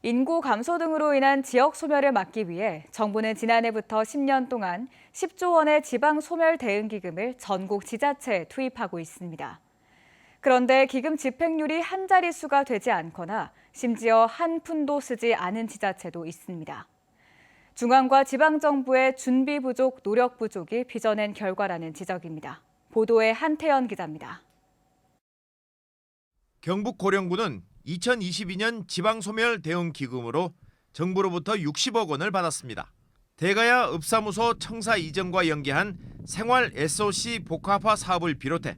인구 감소 등으로 인한 지역 소멸을 막기 위해 정부는 지난해부터 10년 동안 10조 원의 지방 소멸 대응 기금을 전국 지자체에 투입하고 있습니다. 그런데 기금 집행률이 한 자릿수가 되지 않거나 심지어 한 푼도 쓰지 않은 지자체도 있습니다. 중앙과 지방정부의 준비 부족, 노력 부족이 빚어낸 결과라는 지적입니다. 보도에 한태연 기자입니다. 경북 고령군은 2022년 지방소멸 대응 기금으로 정부로부터 60억 원을 받았습니다. 대가야 읍사무소 청사 이전과 연계한 생활 SOC 복합화 사업을 비롯해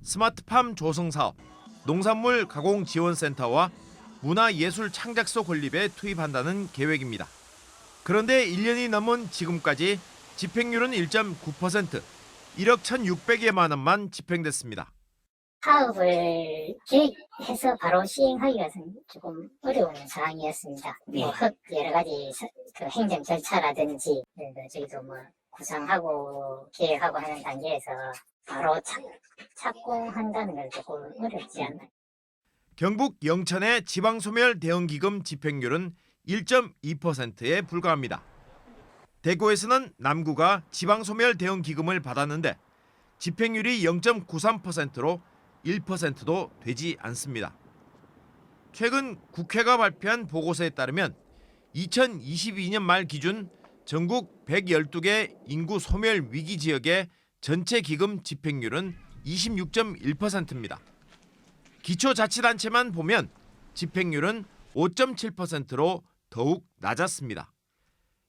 스마트팜 조성 사업, 농산물 가공 지원센터와 문화예술 창작소 건립에 투입한다는 계획입니다. 그런데 1년이 넘은 지금까지 집행률은 1.9%, 1억 1,600여만 원만 집행됐습니다. 사업을 계획해서 바로 시행하기가 조금 어려운 상황이었습니다. 여러 가지 그 행정 절차라든지 저희도 구상하고 계획하고 하는 단계에서 바로 착공한다는 건 조금 어렵지 않나요? 경북 영천의 지방소멸 대응기금 집행률은 1.2%에 불과합니다. 대구에서는 남구가 지방소멸 대응기금을 받았는데 집행률이 0.93%로 1%도 되지 않습니다. 최근 국회가 발표한 보고서에 따르면 2022년 말 기준 전국 112개 인구 소멸 위기 지역의 전체 기금 집행률은 26.1%입니다. 기초자치단체만 보면 집행률은 5.7%로 더욱 낮았습니다.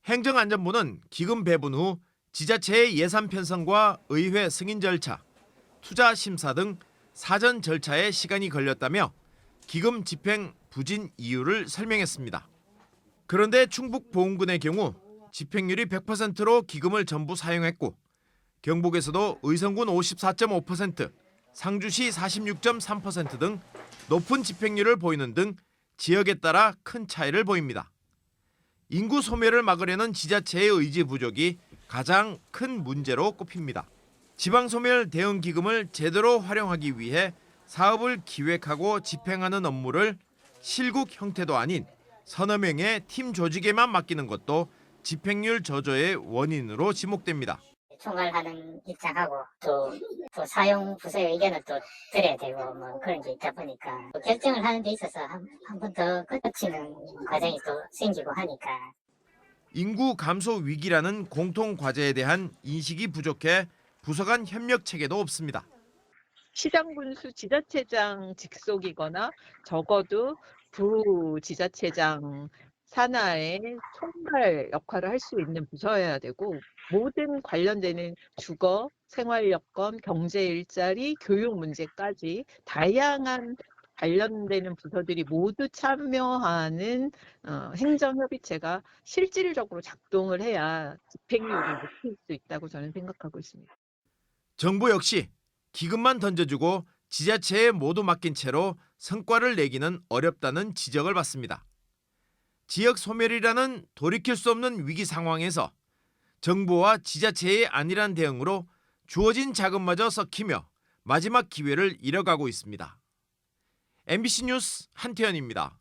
행정안전부는 기금 배분 후 지자체의 예산 편성과 의회 승인 절차, 투자 심사 등 사전 절차에 시간이 걸렸다며 기금 집행 부진 이유를 설명했습니다. 그런데 충북보은군의 경우 집행률이 100%로 기금을 전부 사용했고 경북에서도 의성군 54.5%, 상주시 46.3% 등 높은 집행률을 보이는 등 지역에 따라 큰 차이를 보입니다. 인구 소멸을 막으려는 지자체의 의지 부족이 가장 큰 문제로 꼽힙니다. 지방소멸 대응 기금을 제대로 활용하기 위해 사업을 기획하고 집행하는 업무를 실국 형태도 아닌 서너 명의 팀 조직에만 맡기는 것도 집행률 저조의 원인으로 지목됩니다. 총괄하는 입장하고 또 사용 부서의 의견을 또 들어야 되고 그런 게 있다 보니까 또 결정을 하는 데 있어서 한 번 더 거치는 과정이 또 생기고 하니까 인구 감소 위기라는 공통 과제에 대한 인식이 부족해 부서 간 협력 체계도 없습니다. 시장 군수 지자체장 직속이거나 적어도 부지자체장 산하의 총괄 역할을 할 수 있는 부서여야 되고 모든 관련되는 주거, 생활여건, 경제 일자리, 교육 문제까지 다양한 관련되는 부서들이 모두 참여하는 행정협의체가 실질적으로 작동을 해야 집행률을 높일 수 있다고 저는 생각하고 있습니다. 정부 역시 기금만 던져주고 지자체에 모두 맡긴 채로 성과를 내기는 어렵다는 지적을 받습니다. 지역 소멸이라는 돌이킬 수 없는 위기 상황에서 정부와 지자체의 안일한 대응으로 주어진 자금마저 썩히며 마지막 기회를 잃어가고 있습니다. MBC 뉴스 한태현입니다.